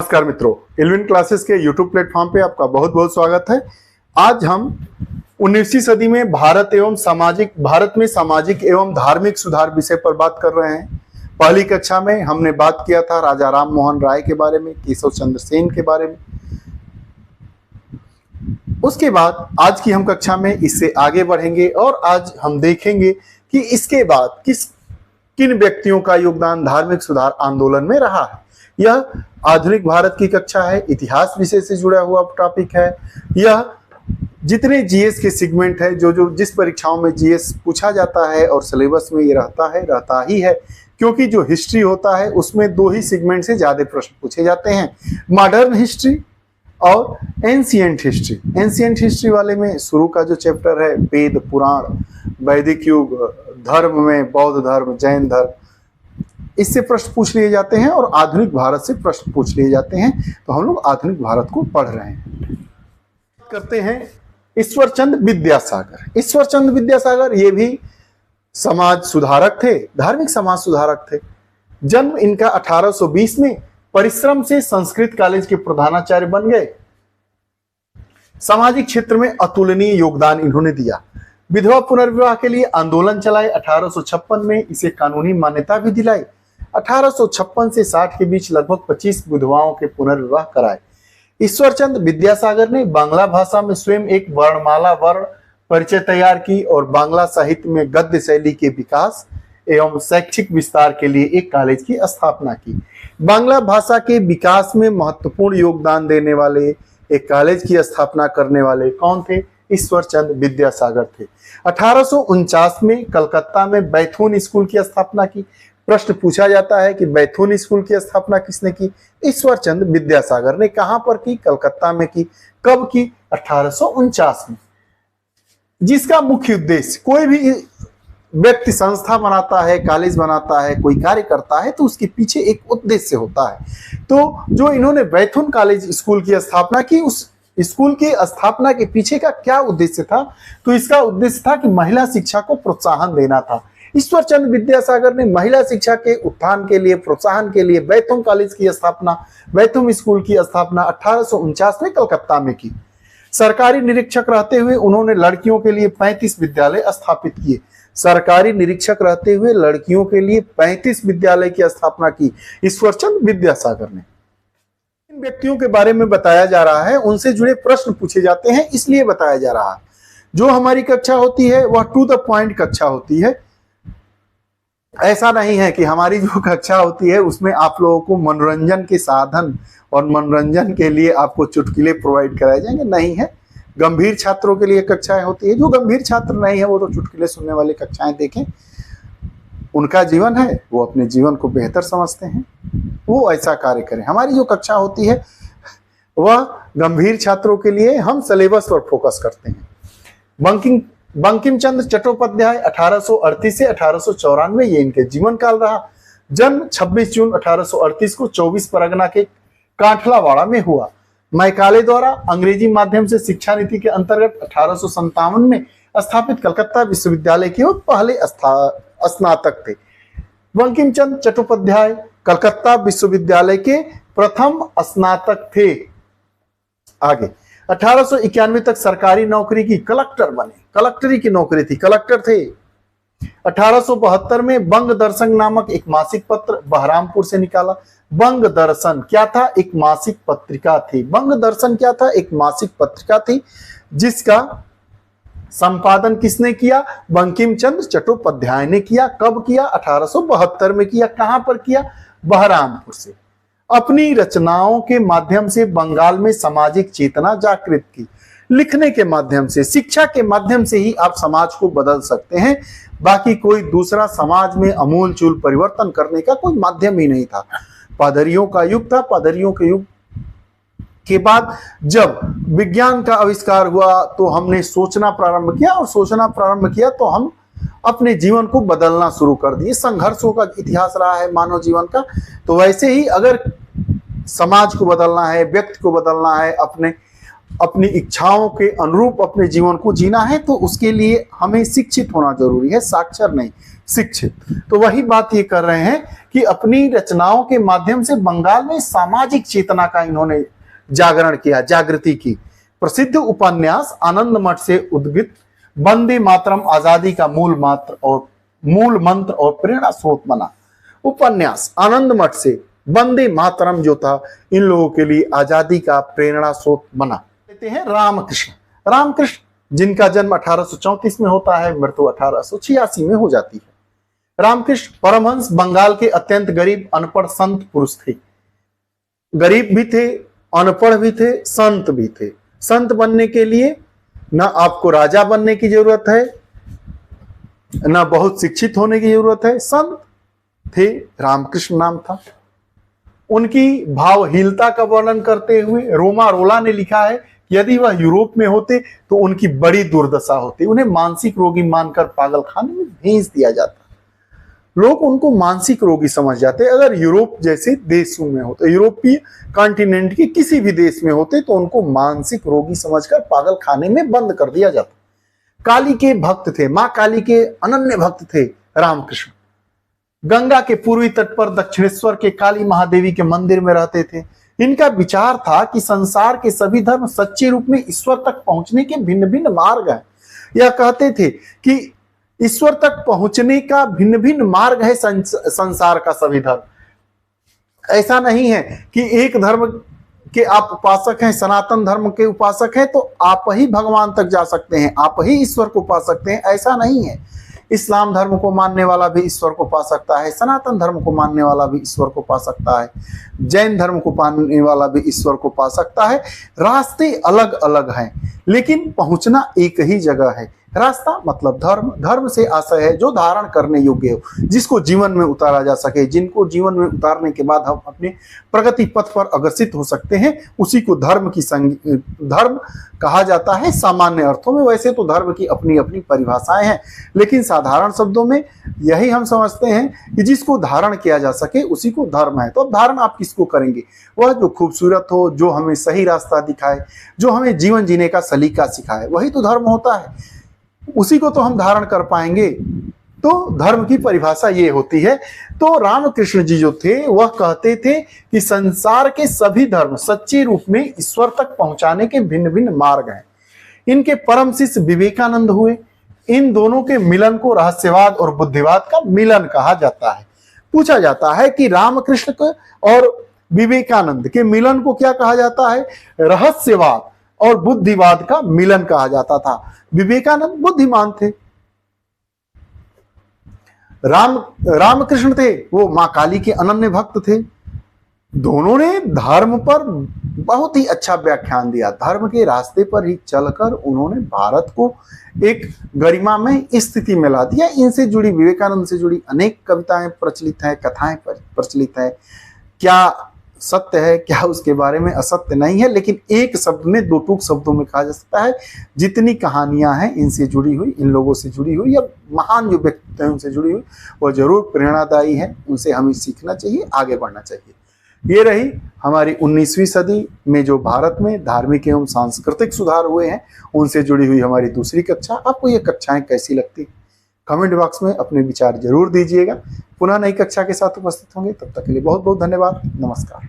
नमस्कार मित्रों, Alvin classes के यूट्यूब प्लेटफॉर्म पे आपका बहुत बहुत स्वागत है। आज हम 19वीं सदी में भारत में सामाजिक एवं धार्मिक सुधार विषय पर बात कर रहे हैं। पहली कक्षा में हमने बात किया था राजा राम मोहन राय के बारे में, केशव चंद्र सेन के बारे में। उसके बाद आज की हम कक्षा में इससे आगे बढ़ेंगे और आज हम देखेंगे कि इसके बाद किन व्यक्तियों का योगदान धार्मिक सुधार आंदोलन में रहा है। यह आधुनिक भारत की कक्षा है, इतिहास विषय से जुड़ा हुआ टॉपिक है। यह जितने जीएस के सेगमेंट है, जो जिस परीक्षाओं में जीएस पूछा जाता है और सिलेबस में ये रहता ही है, क्योंकि जो हिस्ट्री होता है उसमें दो ही सेगमेंट से ज्यादा प्रश्न पूछे जाते हैं, मॉडर्न हिस्ट्री और एंशिएंट हिस्ट्री। एंशिएंट हिस्ट्री वाले में शुरू का जो चैप्टर है, वेद पुराण, वैदिक युग, धर्म में बौद्ध धर्म, जैन धर्म, इससे प्रश्न पूछ लिए जाते हैं और आधुनिक भारत से प्रश्न पूछ लिए जाते हैं। तो हम लोग आधुनिक भारत को पढ़ रहे हैं। करते हैं ईश्वरचंद विद्यासागर। ईश्वरचंद विद्यासागर ये भी समाज सुधारक थे, धार्मिक समाज सुधारक थे। जन्म इनका 1820 में, परिश्रम से संस्कृत कॉलेज के प्रधानाचार्य बन गए। सामाजिक क्षेत्र में अतुलनीय योगदान इन्होंने दिया। विधवा पुनर्विवाह के लिए आंदोलन चलाए। 1856 में इसे कानूनी मान्यता भी दिलाई। 1856 से 60 के बीच लगभग 25 विधवाओं के पुनर्विवाह कराए। ईश्वरचंद विद्यासागर ने बांग्ला भाषा में स्वयं एक वर्णमाला वर्ण परिचय तैयार की और बांग्ला साहित्य में गद्य शैली के विकास एवं शैक्षिक विस्तार के लिए एक कॉलेज की स्थापना की। बांग्ला भाषा के विकास में महत्वपूर्ण योगदान देने वाले एक कॉलेज की स्थापना करने वाले कौन थे? ईश्वरचंद विद्यासागर थे। 1849 में कलकत्ता में बैथून स्कूल की स्थापना की। प्रश्न पूछा जाता है कि बैथून स्कूल की स्थापना किसने की? ईश्वरचंद विद्यासागर ने। कहां पर की? कलकत्ता में की। कब की? 1849 में। जिसका मुख्य उद्देश्य, कोई भी व्यक्ति संस्था बनाता है, कॉलेज बनाता है, कोई कार्य करता है तो उसके पीछे एक उद्देश्य होता है। तो जो इन्होंने बैथून कॉलेज स्कूल की स्थापना की, उस स्कूल की स्थापना के पीछे का क्या उद्देश्य था? तो इसका उद्देश्य था कि महिला शिक्षा को प्रोत्साहन देना था। ईश्वरचंद विद्यासागर ने महिला शिक्षा के उत्थान के लिए, प्रोत्साहन के लिए बैथून कॉलेज की स्थापना, बैथून स्कूल की स्थापना 1849 में कलकत्ता में की। सरकारी निरीक्षक रहते हुए उन्होंने लड़कियों के लिए 35 विद्यालय स्थापित किए। सरकारी निरीक्षक रहते हुए लड़कियों के लिए 35 विद्यालय की स्थापना की ईश्वरचंद विद्यासागर ने। इन व्यक्तियों के बारे में बताया जा रहा है, उनसे जुड़े प्रश्न पूछे जाते हैं, इसलिए बताया जा रहा है। जो हमारी कक्षा होती है वह टू द पॉइंट कक्षा होती है। ऐसा नहीं है कि हमारी जो कक्षा होती है उसमें आप लोगों को मनोरंजन के साधन और मनोरंजन के लिए आपको चुटकुले प्रोवाइड कराए जाएंगे, नहीं है। गंभीर छात्रों के लिए कक्षाएं होती है। जो गंभीर छात्र नहीं है वो तो चुटकुले सुनने वाली कक्षाएं देखें। उनका जीवन है, वो अपने जीवन को बेहतर समझते हैं, वो ऐसा कार्य करें। हमारी जो कक्षा होती है वह गंभीर छात्रों के लिए, हम सिलेबस पर फोकस करते हैं। बंकिम चंद्र चट्टोपाध्याय 1838 से 1894 ये इनके जीवन काल रहा। जन्म 26 जून 1838 को 24 परगना के काठलावाड़ा में हुआ। मैकाले द्वारा अंग्रेजी माध्यम से शिक्षा नीति के अंतर्गत 1857 में स्थापित कलकत्ता विश्वविद्यालय के वो पहले स्नातक थे। बंकिम चंद्र चट्टोपाध्याय कलकत्ता विश्वविद्यालय के प्रथम स्नातक थे। आगे 1891 तक सरकारी नौकरी की, कलेक्टर बने, कलेक्टरी की नौकरी थी, कलेक्टर थे। 1872 में बंग दर्शन नामक एक मासिक पत्र बहरामपुर से निकाला। बंग दर्शन क्या था? एक मासिक पत्रिका थी। बंग दर्शन क्या था? एक मासिक पत्रिका थी जिसका संपादन किसने किया? बंकिम चंद्र चट्टोपाध्याय ने किया। कब किया? 1872 में किया। कहां पर किया? बहरामपुर से। अपनी रचनाओं के माध्यम से बंगाल में सामाजिक चेतना जागृत की। लिखने के माध्यम से, शिक्षा के माध्यम से ही आप समाज को बदल सकते हैं। बाकी कोई दूसरा समाज में अमूल चूल परिवर्तन करने का कोई माध्यम ही नहीं था। पादरियों का युग था। पादरियों के युग के बाद जब विज्ञान का आविष्कार हुआ तो हमने सोचना प्रारंभ किया, और सोचना प्रारंभ किया तो हम अपने जीवन को बदलना शुरू कर दिए। संघर्षों का इतिहास रहा है मानव जीवन का। तो वैसे ही अगर समाज को बदलना है, व्यक्ति को बदलना है, अपने अपनी इच्छाओं के अनुरूप अपने जीवन को जीना है तो उसके लिए हमें शिक्षित होना जरूरी है, साक्षर नहीं, शिक्षित। तो वही बात ये कर रहे हैं कि अपनी रचनाओं के माध्यम से बंगाल में सामाजिक चेतना का इन्होंने जागरण किया, जागृति की। प्रसिद्ध उपन्यास आनंद मठ से उद्गीत वंदे मातरम आजादी का मूल मंत्र और प्रेरणा स्रोत बना। उपन्यास आनंद मठ से वंदे मातरम जो था इन लोगों के लिए आजादी का प्रेरणा स्रोत बना। कहते हैं रामकृष्ण। रामकृष्ण जिनका जन्म 1834 में होता है, मृत्यु 1886 में हो जाती है। रामकृष्ण परमहंस बंगाल के अत्यंत गरीब अनपढ़ संत पुरुष थे। गरीब भी थे, अनपढ़ भी थे, संत भी थे। संत बनने के लिए ना आपको राजा बनने की जरूरत है, ना बहुत शिक्षित होने की जरूरत है। संत थे, रामकृष्ण नाम था। उनकी भावहीनता का वर्णन करते हुए रोमा रोला ने लिखा है कि यदि वह यूरोप में होते तो उनकी बड़ी दुर्दशा होती। उन्हें मानसिक रोगी मानकर पागल खाने में भेज दिया जाता। लोग उनको मानसिक रोगी समझ जाते। अगर यूरोप जैसे देशों में होते, यूरोपीय कॉन्टिनेंट के किसी भी देश में होते तो उनको मानसिक रोगी समझकर पागल खाने में बंद कर दिया जाता। काली के भक्त थे, मां काली के अनन्य भक्त थे रामकृष्ण। गंगा के पूर्वी तट पर दक्षिणेश्वर के काली महादेवी के मंदिर में रहते थे। इनका विचार था कि संसार के सभी धर्म सच्चे रूप में ईश्वर तक पहुंचने के भिन्न भिन्न मार्ग हैं। यह कहते थे कि ईश्वर तक पहुंचने का भिन्न भिन्न मार्ग है संसार का सभी धर्म। ऐसा नहीं है कि एक धर्म के आप उपासक हैं, सनातन धर्म के उपासक हैं तो आप ही भगवान तक जा सकते हैं, आप ही ईश्वर को पा सकते हैं। ऐसा नहीं है। इस्लाम धर्म को मानने वाला भी ईश्वर को पा सकता है, सनातन धर्म को मानने वाला भी ईश्वर को पा सकता है, जैन धर्म को पाने वाला भी ईश्वर को पा सकता है। रास्ते अलग अलग हैं लेकिन पहुंचना एक ही जगह है। रास्ता मतलब धर्म। धर्म से आशय है जो धारण करने योग्य हो, जिसको जीवन में उतारा जा सके, जिनको जीवन में उतारने के बाद हम अपने प्रगति पथ पर अग्रसित हो सकते हैं, उसी को धर्म कहा जाता है सामान्य अर्थों में। वैसे तो धर्म की अपनी अपनी परिभाषाएं हैं लेकिन साधारण शब्दों में यही हम समझते हैं कि जिसको धारण किया जा सके उसी को धर्म है। तो अब धारण आप किसको करेंगे? वह जो खूबसूरत हो, जो हमें सही रास्ता दिखाए, जो हमें जीवन जीने का सलीका सिखाए, वही तो धर्म होता है। उसी को तो हम धारण कर पाएंगे। तो धर्म की परिभाषा ये होती है। तो रामकृष्ण जी जो थे वह कहते थे कि संसार के सभी धर्म सच्चे रूप में ईश्वर तक पहुंचाने के भिन्न भिन्न मार्ग हैं। इनके परम शिष्य विवेकानंद हुए। इन दोनों के मिलन को रहस्यवाद और बुद्धिवाद का मिलन कहा जाता है। पूछा जाता है कि रामकृष्ण और विवेकानंद के मिलन को क्या कहा जाता है? रहस्यवाद और बुद्धिवाद का मिलन कहा जाता था। विवेकानंद बुद्धिमान थे, रामकृष्ण थे वो मां काली के अनन्य भक्त थे। दोनों ने धर्म पर बहुत ही अच्छा व्याख्यान दिया। धर्म के रास्ते पर ही चलकर उन्होंने भारत को एक गरिमामय स्थिति में ला दिया। इनसे जुड़ी, विवेकानंद से जुड़ी अनेक कविताएं प्रचलित हैं, कथाएं प्रचलित हैं। क्या सत्य है, क्या उसके बारे में असत्य नहीं है, लेकिन एक शब्द में, दो टूक शब्दों में कहा जा सकता है जितनी कहानियां हैं इनसे जुड़ी हुई, इन लोगों से जुड़ी हुई या महान जो व्यक्तित्व हैं उनसे जुड़ी हुई, वो जरूर प्रेरणादायी है। उनसे हमें सीखना चाहिए, आगे बढ़ना चाहिए। ये रही हमारी 19वीं सदी में जो भारत में धार्मिक एवं सांस्कृतिक सुधार हुए हैं उनसे जुड़ी हुई हमारी दूसरी कक्षा। आपको ये कक्षाएं कैसी लगती? कमेंट बॉक्स में अपने विचार जरूर दीजिएगा। पुनः नई कक्षा के साथ उपस्थित होंगे, तब तक के लिए बहुत बहुत धन्यवाद। नमस्कार।